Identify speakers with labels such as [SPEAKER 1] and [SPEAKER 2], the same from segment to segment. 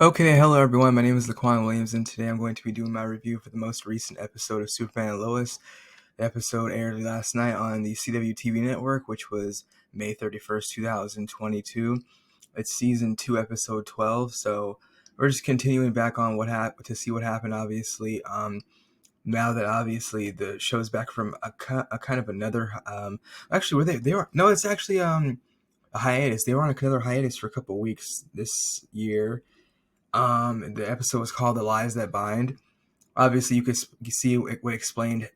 [SPEAKER 1] Okay, hello everyone. My name is Laquan Williams, and today I'm going to be doing my review for the most recent episode of Superman and Lois. The episode aired last night on the CW TV network, which was May 31st, 2022. It's season 2, episode 12. So we're just continuing back on what happened to see what happened. Obviously, now that obviously the show's back from a kind of another. Actually, were they were no, it's actually a hiatus. They were on another hiatus for a couple weeks this year. The episode was called "The Lies That Bind." Obviously, you see what explained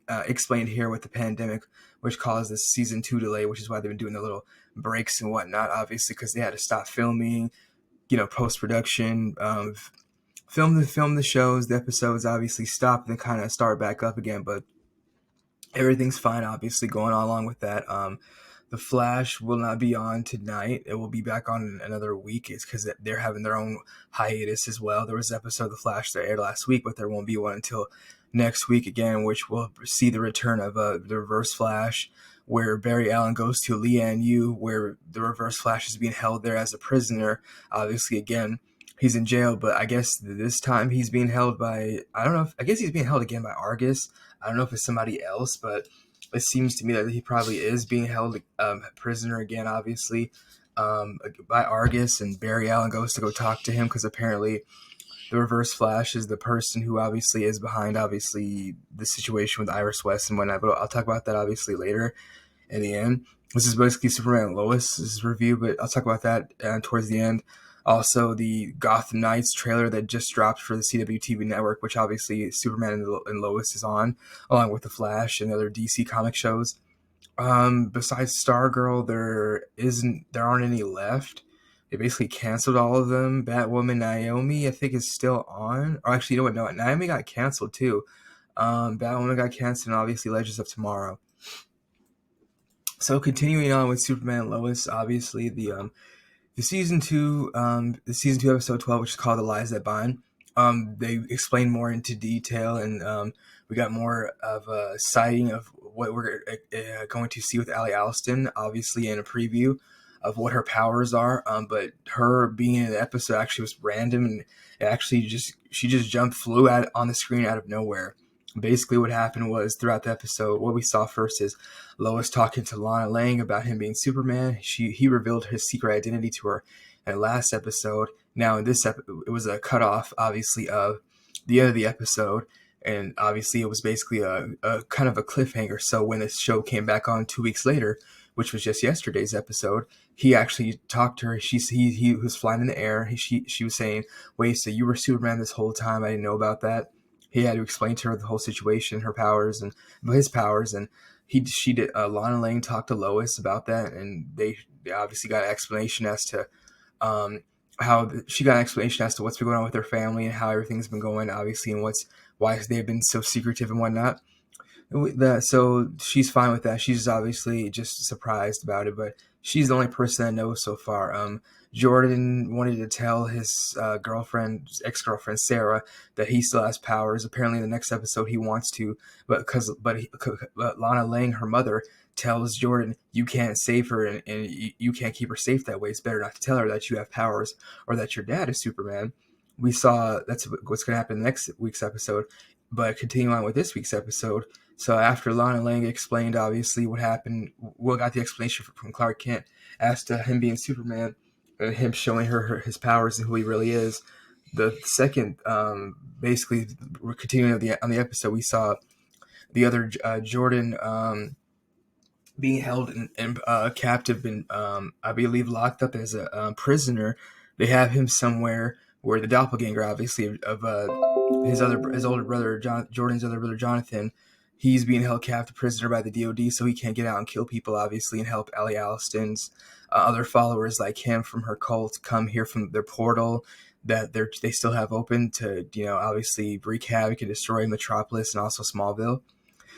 [SPEAKER 1] here with the pandemic, which caused this season 2 delay, which is why they've been doing the little breaks and whatnot. Obviously, because they had to stop filming, post production, film the shows, the episodes. Obviously, stop and then kind of start back up again. But everything's fine, obviously, going on along with that. The Flash will not be on tonight. It will be back on in another week. It's because they're having their own hiatus as well. There was an episode of The Flash that aired last week, but there won't be one until next week again, which will see the return of the Reverse Flash, where Barry Allen goes to Lian Yu, where the Reverse Flash is being held there as a prisoner. Obviously, again, he's in jail, but I guess this time he's being held by, I don't know, I guess he's being held again by Argus. I don't know if it's somebody else, but it seems to me that he probably is being held prisoner again, obviously, by Argus, and Barry Allen goes to go talk to him because apparently the Reverse Flash is the person who obviously is behind, obviously, the situation with Iris West and whatnot, but I'll talk about that obviously later in the end. This is basically Superman and Lois' review, but I'll talk about that towards the end. Also, the Gotham Knights trailer that just dropped for the CW TV network, which obviously Superman and Lois is on, along with the Flash and other DC comic shows. Besides Stargirl, there aren't any left. They basically canceled all of them. Batwoman Naomi, I think, is still on. Or actually, you know what? No, Naomi got canceled too. Batwoman got canceled, and obviously Legends of Tomorrow. So continuing on with Superman and Lois, obviously the season two episode 12, which is called "The Lies That Bind." They explain more into detail, and we got more of a sighting of what we're going to see with Allie Alston, obviously in a preview of what her powers are. But her being in the episode actually was random, and it actually she just flew out on the screen out of nowhere. Basically, what happened was throughout the episode, what we saw first is Lois talking to Lana Lang about him being Superman. He revealed his secret identity to her in the last episode. Now in this it was a cutoff, obviously, of the end of the episode, and obviously it was basically a kind of a cliffhanger. So when this show came back on 2 weeks later, which was just yesterday's episode, he actually talked to her. He was flying in the air. She was saying, "Wait, so you were Superman this whole time? I didn't know about that." He had to explain to her the whole situation, her powers and his powers, and she did. Lana Lang talked to Lois about that, and they obviously got an explanation as to she got an explanation as to what's been going on with their family and how everything's been going, obviously, and why they've been so secretive and whatnot. So she's fine with that. She's obviously just surprised about it, but she's the only person that knows so far. Jordan wanted to tell his ex-girlfriend Sarah, that he still has powers. Apparently, in the next episode, he wants to, but Lana Lang, her mother, tells Jordan, "You can't save her, and you can't keep her safe that way. It's better not to tell her that you have powers or that your dad is Superman." We saw that's what's going to happen next week's episode. But continuing on with this week's episode, so after Lana Lang explained obviously what happened, got the explanation from Clark Kent as to him being Superman and him showing her his powers and who he really is. The second, basically, we're continuing on the episode. We saw the other Jordan being held and captive and I believe locked up as a prisoner. They have him somewhere where the doppelganger, obviously, of his older brother, Jordan's other brother Jonathan, he's being held captive prisoner by the DoD, so he can't get out and kill people, obviously, and help Allie Alston's other followers like him from her cult come here from their portal that they still have open to, obviously wreak havoc and destroy Metropolis and also Smallville.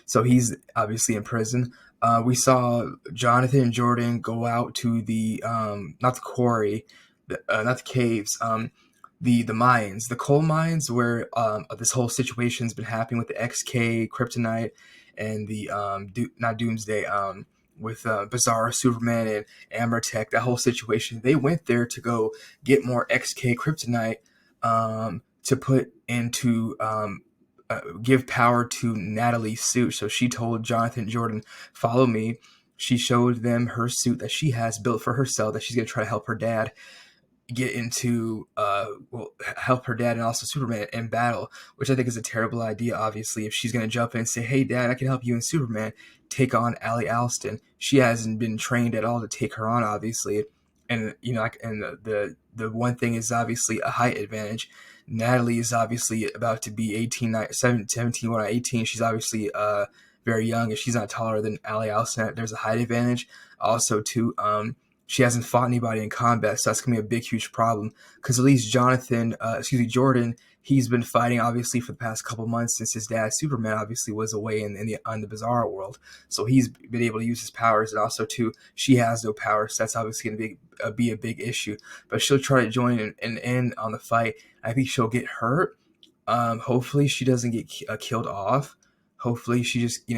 [SPEAKER 1] So he's obviously in prison. We saw Jonathan and Jordan go out to the not the quarry, not the caves, the mines, the coal mines, where this whole situation's been happening with the XK Kryptonite and the not Doomsday, with Bizarro Superman and Amber Tech. That whole situation, they went there to go get more XK Kryptonite to put into give power to Natalie's suit. So she told Jonathan Jordan, "Follow me." She showed them her suit that she has built for herself that she's gonna try to help her dad get into help her dad and also Superman in battle, which I think is a terrible idea. Obviously, if she's gonna jump in and say, "Hey, Dad, I can help you and Superman take on Allie Alston," she hasn't been trained at all to take her on, obviously. And and the one thing is obviously a height advantage. Natalie is obviously about to be 18, 17, going on 18. She's obviously very young, and she's not taller than Allie Alston. There's a height advantage. Also, too, she hasn't fought anybody in combat, so that's gonna be a big, huge problem. Because at least Jordan, he's been fighting obviously for the past couple months since his dad Superman obviously was away on the Bizarro world. So he's been able to use his powers, and also too, she has no powers. So that's obviously gonna be a big issue. But she'll try to join in on the fight. I think she'll get hurt. Hopefully she doesn't get killed off. Hopefully she just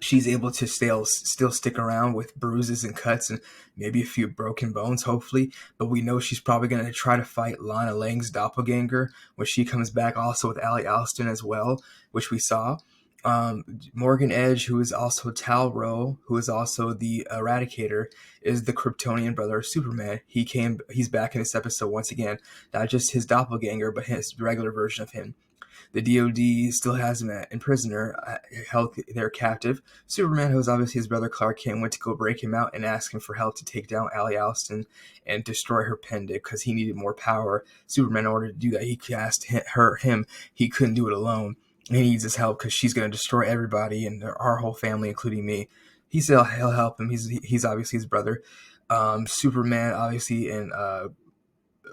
[SPEAKER 1] she's able to still stick around with bruises and cuts and maybe a few broken bones, hopefully. But we know she's probably going to try to fight Lana Lang's doppelganger when she comes back, also with Allie Alston as well, which we saw. Morgan Edge, who is also Tal-Rho, who is also the Eradicator, is the Kryptonian brother of Superman. He's back in this episode once again, not just his doppelganger, but his regular version of him. The DoD still has him in prisoner, held there captive. Superman, who is obviously his brother Clark Kent, went to go break him out and ask him for help to take down Allie Alston and destroy her pendant because he needed more power. Superman, in order to do that, he asked him. He couldn't do it alone. He needs his help because she's going to destroy everybody and our whole family, including me. He said he'll help him. He's obviously his brother. Superman, obviously, and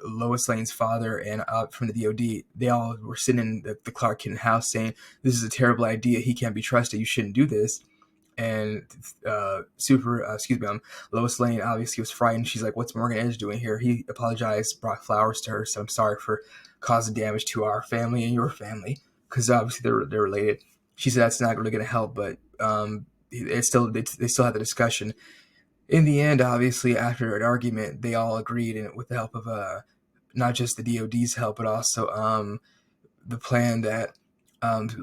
[SPEAKER 1] Lois Lane's father and from the DoD, they all were sitting in the Clark Kent house saying, "This is a terrible idea. He can't be trusted. You shouldn't do this." And Lois Lane obviously was frightened. She's like, "What's Morgan Edge doing here?" He apologized, brought flowers to her, so I'm sorry for causing damage to our family and your family, because obviously they're related. She said that's not really going to help, but they still had the discussion. In the end, obviously, after an argument, they all agreed, and with the help of not just the DoD's help, but also the plan that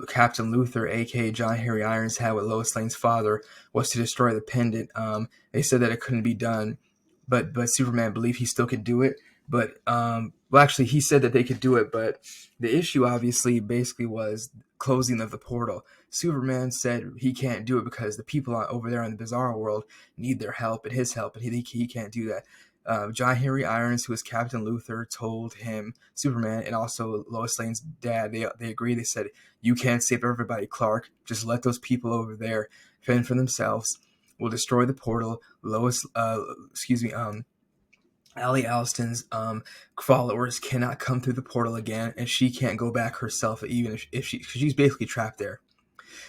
[SPEAKER 1] Captain Luther, aka John Harry Irons, had with Lois Lane's father was to destroy the pendant. They said that it couldn't be done, but Superman believed he still could do it. But actually, he said that they could do it, but the issue obviously basically was closing of the portal. Superman said he can't do it because the people over there in the Bizarro world need their help and his help, and he can't do that. John Henry Irons, who was Captain Luther, told him, Superman, and also Lois Lane's dad, they agreed. They said, "You can't save everybody, Clark. Just let those people over there fend for themselves. We'll destroy the portal. Allie Alston's followers cannot come through the portal again, and she can't go back herself, even if she's basically trapped there.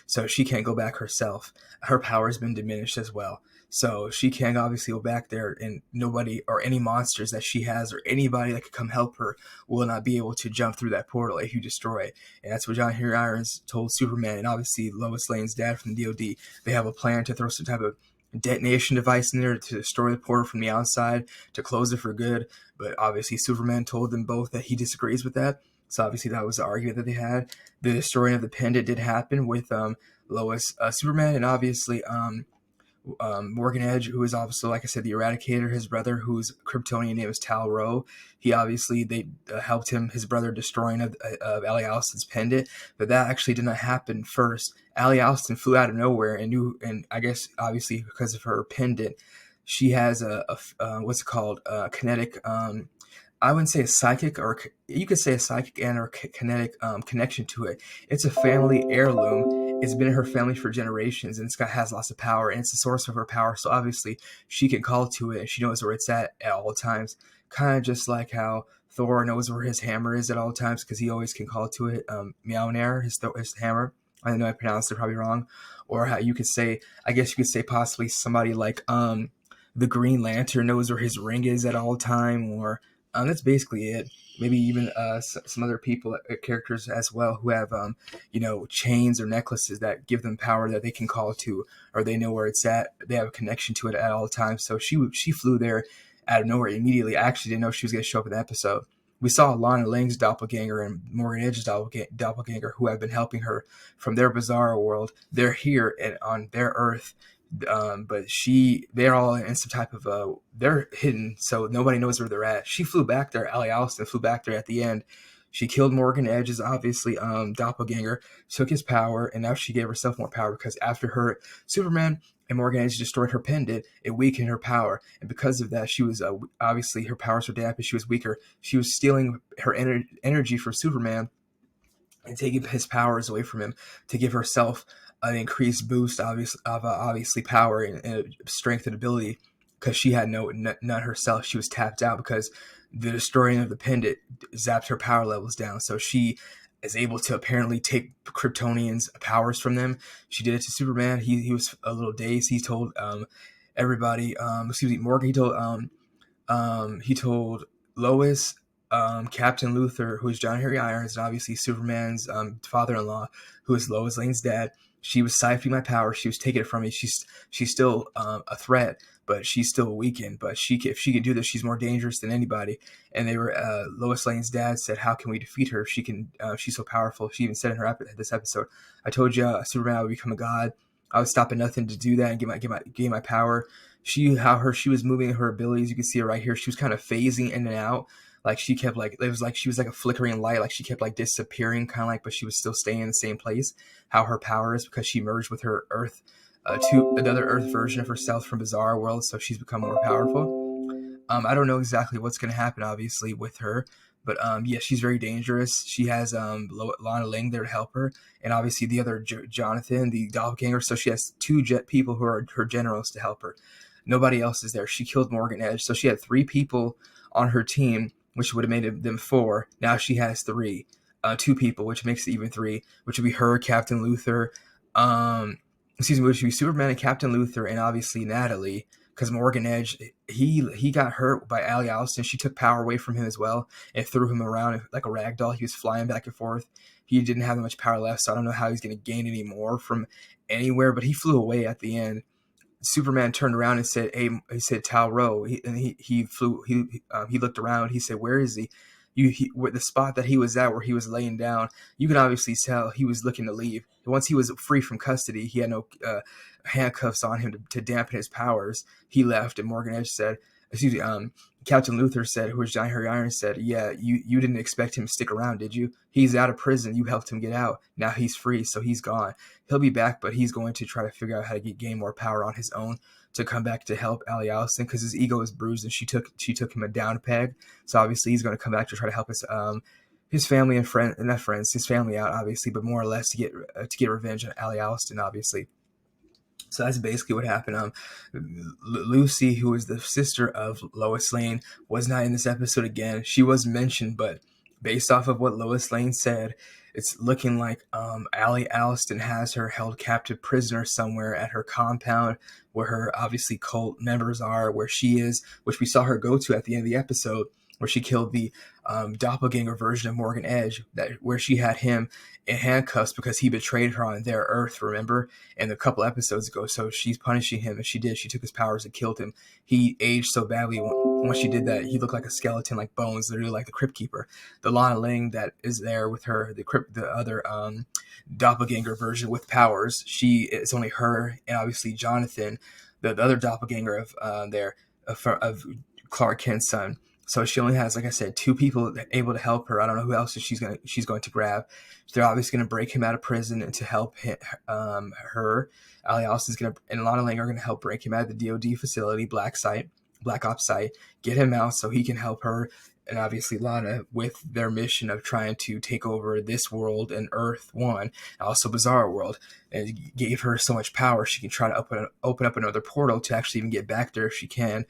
[SPEAKER 1] So she can't go back herself. Her power has been diminished as well. So she can't obviously go back there, and nobody or any monsters that she has or anybody that could come help her will not be able to jump through that portal if you destroy it." And that's what John Henry Irons told Superman, and obviously Lois Lane's dad from the DoD. They have a plan to throw some type of detonation device in there to destroy the portal from the outside, to close it for good. But obviously Superman told them both that he disagrees with that. So obviously that was the argument that they had. The destroying of the pendant did happen with Superman, and obviously Morgan Edge, who is also, like I said, the Eradicator, his brother, whose Kryptonian name is Tal-Rho. They helped him, his brother, destroying of Allie Alston's pendant, but that actually did not happen first. Allie Alston flew out of nowhere and I guess obviously because of her pendant, she has a what's it called, kinetic. I wouldn't say a psychic, or you could say a psychic and or kinetic connection to it. It's a family heirloom. It's been in her family for generations, and has lots of power, and it's the source of her power. So obviously, she can call to it, and she knows where it's at all times. Kind of just like how Thor knows where his hammer is at all times, because he always can call to it. Mjolnir, his hammer. I know I pronounced it probably wrong. Or how you could say, I guess you could say possibly somebody like the Green Lantern knows where his ring is at all time, or that's basically it. Maybe even some other people, characters as well, who have chains or necklaces that give them power that they can call to, or they know where it's at. They have a connection to it at all times. So she flew there out of nowhere immediately. I actually didn't know she was going to show up in the episode, We saw Lana Lang's doppelganger and Morgan Edge's doppelganger, who have been helping her from their bizarre world. They're here and on their Earth, but they're all in some type of they're hidden, so nobody knows where they're at. She flew back there. Allie Allison flew back there at the end. She killed Morgan Edge's obviously doppelganger, took his power, and now she gave herself more power because after her Superman and Morgan Edge destroyed her pendant, it weakened her power, and because of that, she was obviously her powers were dampened. She was weaker. She was stealing her energy from Superman and taking his powers away from him to give herself an increased boost, obviously power and strength and ability, because she had none herself. She was tapped out because the destroying of the pendant zapped her power levels down. So she is able to apparently take Kryptonians' powers from them. She did it to Superman. He was a little dazed. He told everybody, Morgan. He told Lois, Captain Luthor, who is John Harry Irons, and obviously Superman's father-in-law, who is Lois Lane's dad. She was siphoning my power. She was taking it from me. She's still a threat, but she's still weakened. But if she can do this, she's more dangerous than anybody. And they were Lois Lane's dad said, "How can we defeat her? She can. She's so powerful." She even said in this episode, "I told you, Superman would become a god. I was stopping nothing to do that and get my power." She was moving her abilities. You can see it right here. She was kind of phasing in and out. Like she kept it was like she was like a flickering light. Like she kept disappearing, kind of but she was still staying in the same place. How her power is because she merged with her Earth, to another Earth version of herself from Bizarre World. So she's become more powerful. I don't know exactly what's going to happen, obviously, with her. But yeah, she's very dangerous. She has Lana Lang there to help her, and obviously the other Jonathan, the doppelganger. So she has two people who are her generals to help her. Nobody else is there. She killed Morgan Edge, so she had 3 people on her team, which would have made them 4. Now she has 3, 2 people, which makes it even 3, which would be her, Captain Luthor, which would be Superman and Captain Luthor, and obviously Natalie, because Morgan Edge, he got hurt by Allie Allison. She took power away from him as well and threw him around like a rag doll. He was flying back and forth. He didn't have that much power left, so I don't know how he's going to gain any more from anywhere, but he flew away at the end. Superman turned around and said, "Hey," he said, "Tal Rowe." He flew. He looked around. He said, "Where is he?" The spot that he was at, where he was laying down, you can obviously tell he was looking to leave. Once he was free from custody, he had no handcuffs on him to dampen his powers. He left, and Morgan Edge said, Captain Luthor said, who was John Harry Irons, said, "Yeah, you didn't expect him to stick around, did you? He's out of prison. You helped him get out. Now he's free, so he's gone. He'll be back, but he's going to try to figure out how to gain more power on his own to come back to help Allie Allison because his ego is bruised and she took him a down peg. So obviously he's going to come back to try to help his family and his family out, obviously, but more or less to get revenge on Allie Allison, obviously." So that's basically what happened. Lucy, who is the sister of Lois Lane, was not in this episode again. She was mentioned, but based off of what Lois Lane said, it's looking like Allie Allison has her held captive prisoner somewhere at her compound where her obviously cult members are, where she is, which we saw her go to at the end of the episode, where she killed the doppelganger version of Morgan Edge, where she had him in handcuffs because he betrayed her on their Earth, remember? And a couple episodes ago, so she's punishing him, and she did. She took his powers and killed him. He aged so badly when she did that, he looked like a skeleton, like bones, literally like the Crypt Keeper. The Lana Lang that is there with her, the other doppelganger version with powers, it's only her and obviously Jonathan, the other doppelganger of Clark Kent's son. So she only has, like I said, 2 people able to help her. I don't know who else she's going to grab. They're obviously going to break him out of prison and to help her. Allie Allison's and Lana Lang are going to help break him out of the DOD facility, Black Ops site, get him out so he can help her and obviously Lana with their mission of trying to take over this world and Earth 1, and also Bizarre World, and gave her so much power she can try to open up another portal to actually even get back there if she can,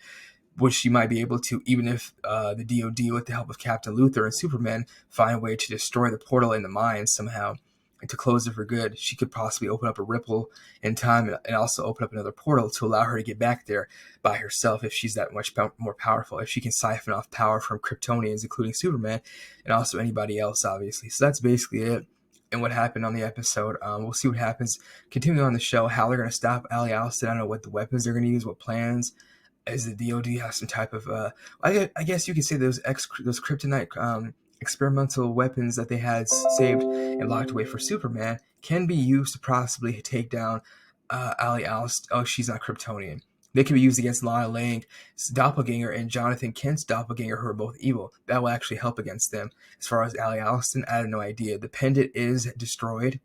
[SPEAKER 1] which she might be able to, even if the DOD, with the help of Captain Luthor and Superman, find a way to destroy the portal in the mine somehow and to close it for good. She could possibly open up a ripple in time and also open up another portal to allow her to get back there by herself if she's that much more powerful, if she can siphon off power from Kryptonians, including Superman, and also anybody else, obviously. So that's basically it and what happened on the episode. We'll see what happens continuing on the show, how they're going to stop Allie Allison. I don't know what the weapons they're going to use, what plans. as the DoD has some type of I guess you could say those kryptonite experimental weapons that they had saved and locked away for Superman can be used to possibly take down Ali Alst. Oh, she's not Kryptonian. They can be used against Lana Lang's doppelganger and Jonathan Kent's doppelganger, who are both evil. That will actually help against them. As far as Ali Alston, I have no idea. The pendant is destroyed.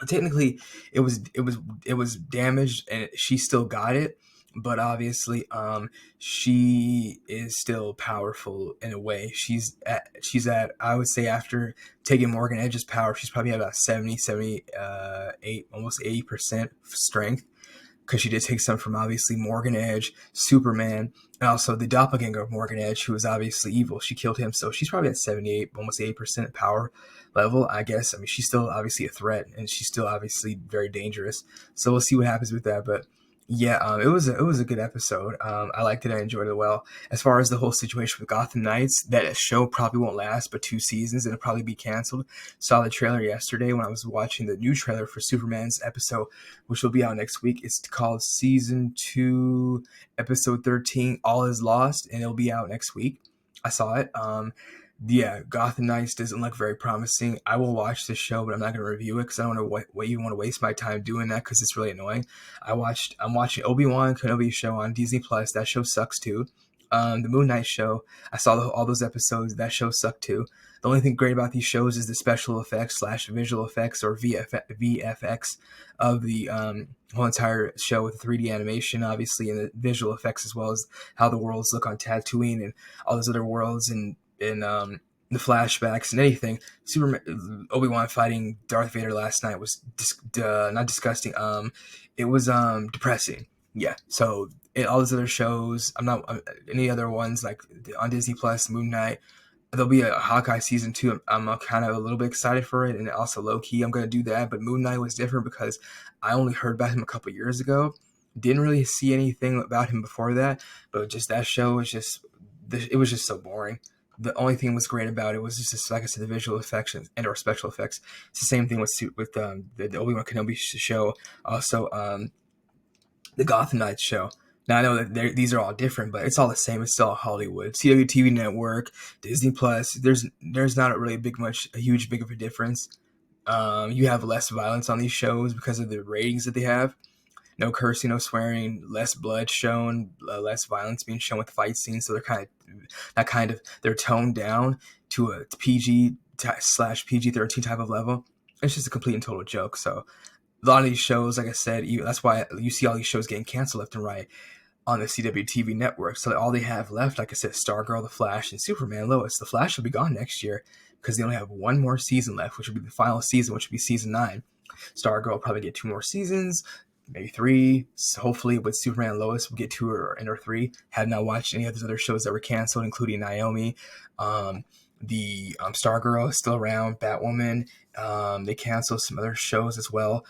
[SPEAKER 1] Technically, it was damaged, and she still got it. But obviously, she is still powerful in a way. She's at I would say after taking Morgan Edge's power, she's probably at about 78, almost 80% strength, because she did take some from obviously Morgan Edge, Superman, and also the doppelganger of Morgan Edge, who was obviously evil. She killed him, so she's probably at 78, almost 80% power level, I guess. I mean, she's still obviously a threat, and she's still obviously very dangerous. So we'll see what happens with that, but yeah, it was a good episode. I liked it. I enjoyed it well. As far as the whole situation with Gotham Knights, that show probably won't last but 2 seasons. It'll probably be canceled. Saw the trailer yesterday when I was watching the new trailer for Superman's episode, which will be out next week. It's called Season 2, Episode 13, All Is Lost, and it'll be out next week. I saw it. Yeah, Gotham Knights doesn't look very promising. I will watch this show, but I'm not going to review it because I don't want to even want to waste my time doing that because it's really annoying. I'm watching Obi-Wan Kenobi show on Disney Plus. That show sucks too. The Moon Knight show, I saw all those episodes. That show sucked too. The only thing great about these shows is the special effects / visual effects or VFX of the whole entire show with the 3D animation, obviously, and the visual effects, as well as how the worlds look on Tatooine and all those other worlds and the flashbacks and anything. Superman, Obi-Wan fighting Darth Vader last night was not disgusting. It was depressing. Yeah. So all those other shows, I'm not any other ones like on Disney Plus, Moon Knight. There'll be a Hawkeye season 2. I'm kind of a little bit excited for it, and also low key I'm gonna do that. But Moon Knight was different because I only heard about him a couple years ago. Didn't really see anything about him before that, but just that show was it was just so boring. The only thing was great about it was just like I said, the visual effects and or special effects. It's the same thing with the Obi-Wan Kenobi show. Also, the Gotham Knights show. Now I know that these are all different, but it's all the same. It's still Hollywood, CW TV network, Disney Plus. There's not really a huge big of a difference. You have less violence on these shows because of the ratings that they have. No cursing, no swearing, less blood shown, less violence being shown with fight scenes. So they're toned down to a PG / PG-13 type of level. It's just a complete and total joke. So a lot of these shows, like I said, that's why you see all these shows getting canceled left and right on the CW TV network. So all they have left, like I said, Stargirl, The Flash, and Superman&Lois. The Flash will be gone next year because they only have one more season left, which will be the final season, which will be season 9. Stargirl will probably get 2 more seasons, maybe 3. So hopefully with Superman&Lois, we'll get 2 or 3. Have not watched any of those other shows that were canceled, including Naomi. The Stargirl is still around, Batwoman. They canceled some other shows as well.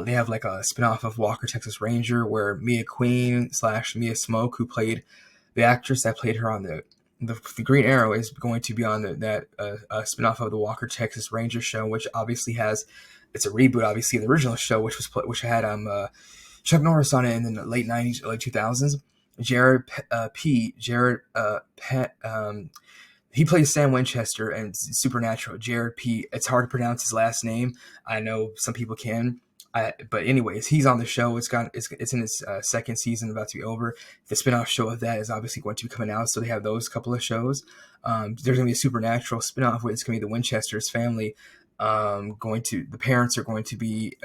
[SPEAKER 1] They have like a spinoff of Walker, Texas Ranger, where Mia Queen / Mia Smoke, who played the actress that played her on the Green Arrow, is going to be on that spinoff of the Walker, Texas Ranger show, which obviously it's a reboot, obviously, of the original show, which had Chuck Norris on it in the late 90s, early 2000s. He plays Sam Winchester and Supernatural. Jared P. It's hard to pronounce his last name. I know some people can. But anyways, he's on the show. It's in its second season, about to be over. The spinoff show of that is obviously going to be coming out, so they have those couple of shows. There's going to be a Supernatural spinoff where it's going to be the Winchester's family. The parents are going to be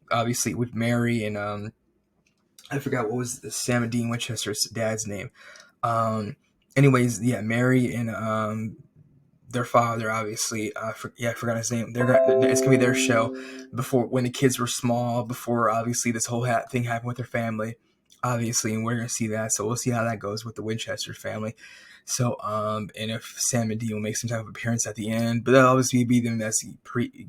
[SPEAKER 1] obviously with Mary and I forgot what was Sam and Dean Winchester's dad's name. Anyways, yeah, Mary and their father, obviously, I forgot his name. It's gonna be their show before, when the kids were small, before obviously this whole thing happened with their family, obviously, and we're gonna see that. So we'll see how that goes with the Winchester family. So and if Sam and Dean will make some type of appearance at the end, but that'll obviously be them as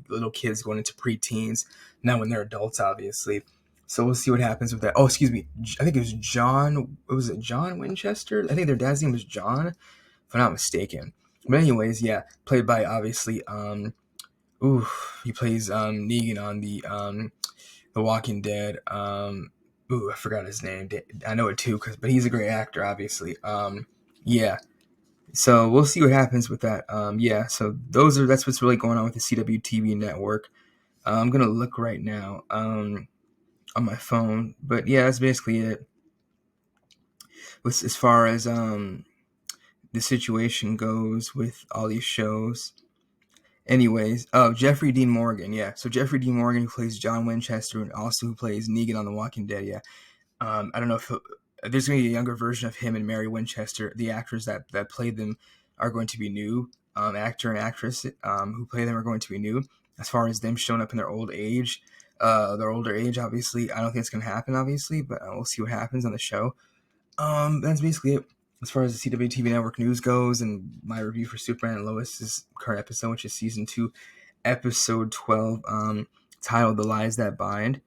[SPEAKER 1] little kids going into preteens, not when they're adults, obviously. So we'll see what happens with that. Oh, excuse me. I think it was John. Was it John Winchester? I think their dad's name was John, if I'm not mistaken. But anyways, yeah, played by obviously he plays Negan on the Walking Dead. Ooh, I forgot his name. I know it too, but he's a great actor, obviously. Yeah. So we'll see what happens with that. Yeah. So that's what's really going on with the CW TV network. I'm gonna look right now on my phone, but yeah, that's basically it. As far as the situation goes with all these shows. Anyways, Jeffrey Dean Morgan, yeah. So Jeffrey Dean Morgan, who plays John Winchester, and also who plays Negan on The Walking Dead, yeah. I don't know if there's going to be a younger version of him and Mary Winchester. The actors that played them are going to be new. Actor and actress who play them are going to be new. As far as them showing up in their older age, obviously, I don't think it's going to happen, obviously, but we'll see what happens on the show. That's basically it as far as the CW TV network news goes, and my review for Superman and Lois' current episode, which is season 2, episode 12, titled "The Lies That Bind."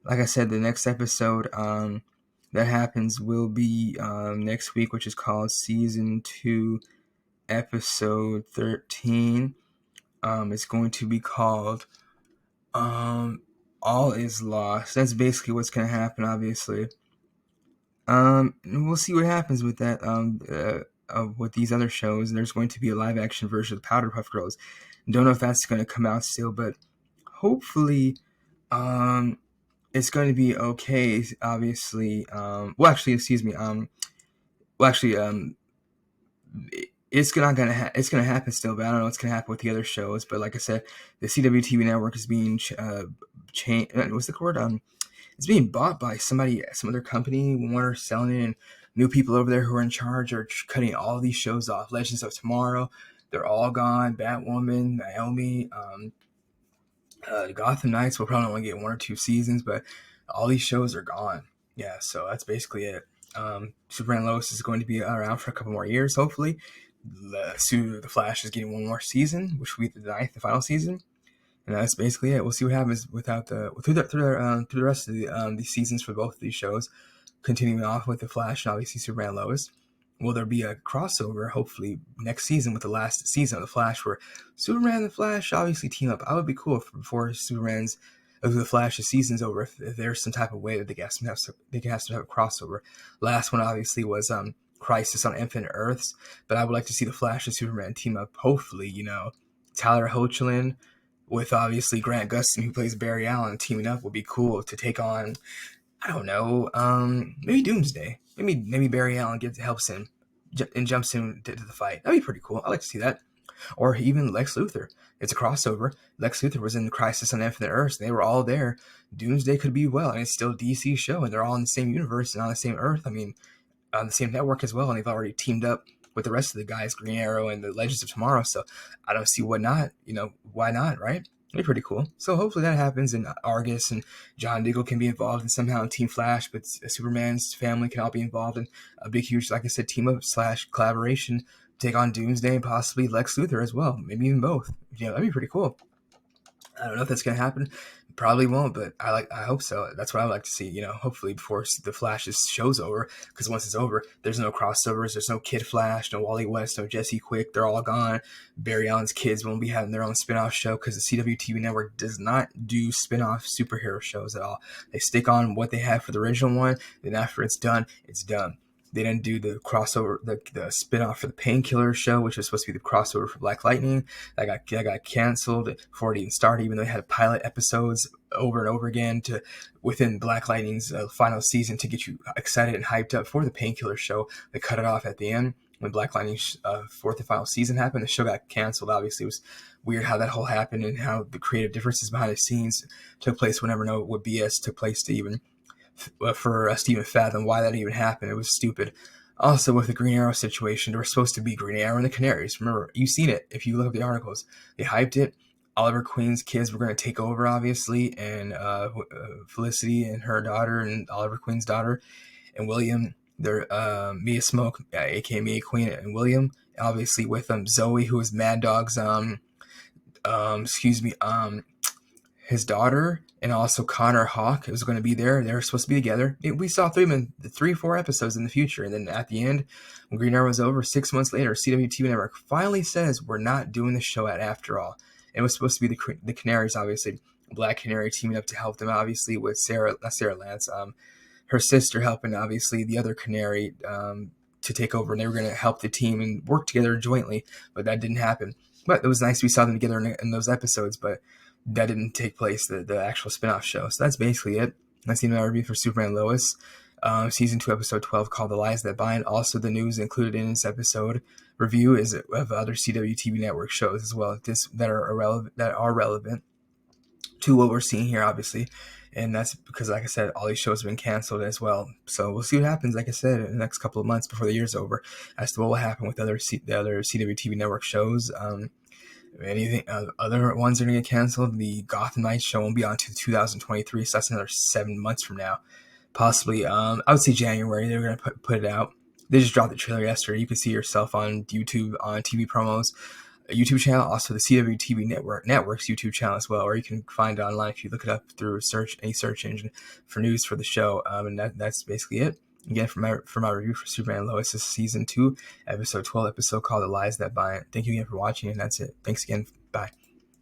[SPEAKER 1] Like I said, the next episode that happens will be next week, which is called season 2, episode 13. It's going to be called All Is Lost. That's basically what's going to happen, obviously. We'll see what happens with that. With these other shows, there's going to be a live action version of Powderpuff Girls. Don't know if that's going to come out still, but hopefully, it's going to be okay. Obviously, excuse me. It's gonna happen still, but I don't know what's gonna happen with the other shows. But like I said, the CW TV network is being changed. What's the word? It's being bought by some other company. Warner selling it, and new people over there who are in charge are cutting all these shows off. Legends of Tomorrow, they're all gone. Batwoman, Naomi, Gotham Knights will probably only get 1 or 2 seasons, but all these shows are gone. Yeah, so that's basically it. Superman and Lois is going to be around for a couple more years, hopefully. The Flash is getting 1 more season, which will be the 9th, the final season. And that's basically it. We'll see what happens through the rest of these seasons for both of these shows. Continuing off with the Flash and obviously Superman and Lois. Will there be a crossover, hopefully, next season with the last season of the Flash, where Superman and the Flash obviously team up? I would be cool before the Flash's season's over, if there's some type of way that they can have a crossover. Last one obviously was Crisis on Infinite Earths, but I would like to see the Flash and Superman team up. Hopefully, Tyler Hoechlin with obviously Grant Gustin, who plays Barry Allen, teaming up would be cool to take on, I don't know, maybe Doomsday. Maybe Barry Allen helps him and jumps into the fight. That'd be pretty cool. I'd like to see that. Or even Lex Luthor. It's a crossover. Lex Luthor was in Crisis on Infinite Earths. They were all there. Doomsday could be well, and it's still a DC show, and they're all in the same universe and on the same Earth. I mean, on the same network as well, and they've already teamed up with the rest of the guys, Green Arrow and the Legends of Tomorrow. So I don't see why not. Why not, right? It'd be pretty cool. So hopefully that happens, and Argus and John Diggle can be involved in somehow in Team Flash, but Superman's family can all be involved in a big, huge, like I said, team up / collaboration to take on Doomsday and possibly Lex Luthor as well. Maybe even both. That'd be pretty cool. I don't know if that's gonna happen. Probably won't, but I hope so. That's what I would like to see. Hopefully before the Flash's show's over, because once it's over, there's no crossovers. There's no Kid Flash, no Wally West, no Jesse Quick. They're all gone. Barry Allen's kids won't be having their own spin-off show because the CW TV network does not do spin-off superhero shows at all. They stick on what they have for the original one. Then after it's done, it's done. They didn't do the crossover, the spin-off for the Painkiller show, which was supposed to be the crossover for Black Lightning. That got canceled before it even started, even though they had pilot episodes over and over again within Black Lightning's final season to get you excited and hyped up for the Painkiller show. They cut it off at the end when Black Lightning's 4th and final season happened. The show got canceled. Obviously, it was weird how that whole happened and how the creative differences behind the scenes took place. We'll never know what BS took place to even for us to even fathom why that even happened. It was stupid. Also, with the Green Arrow situation, there were supposed to be Green Arrow and the Canaries. Remember, you've seen it if you look up the articles. They hyped it. Oliver Queen's kids were going to take over, obviously, and Felicity and her daughter, and Oliver Queen's daughter, and William, their Mia Smoke, aka Mia Queen, and William, obviously with Zoe, who was Mad Dog's his daughter, and also Connor Hawk was going to be there. They were supposed to be together. We saw 3-4 episodes in the future, and then at the end, when Green Arrow was over, 6 months later, CW TV Network finally says we're not doing the show after all. And it was supposed to be the Canaries, obviously, Black Canary teaming up to help them, obviously, with Sarah Lance, her sister helping, obviously, the other Canary to take over, and they were going to help the team and work together jointly, but that didn't happen. But it was nice we saw them together in those episodes, but that didn't take place, the actual spinoff show. So that's basically it. That's the review for Superman and Lois. Season 2, Episode 12, called The Lies That Bind. Also, the news included in this episode review is of other CW TV network shows as well that are relevant to what we're seeing here, obviously. And that's because, like I said, all these shows have been canceled as well. So we'll see what happens, like I said, in the next couple of months before the year's over, as to what will happen with the other CW TV network shows. Anything other ones are going to get canceled. The Gotham Knights show won't be on until 2023, so that's another 7 months from now. Possibly, I would say January, they're going to put it out. They just dropped the trailer yesterday. You can see yourself on YouTube, on TV promos, a YouTube channel, also the CW TV Network's YouTube channel as well, or you can find it online if you look it up through any search engine for news for the show. And that's basically it. Again, for my review for Superman and Lois, this is Season 2, Episode 12, episode called The Lies That Bind. Thank you again for watching, and that's it. Thanks again. Bye.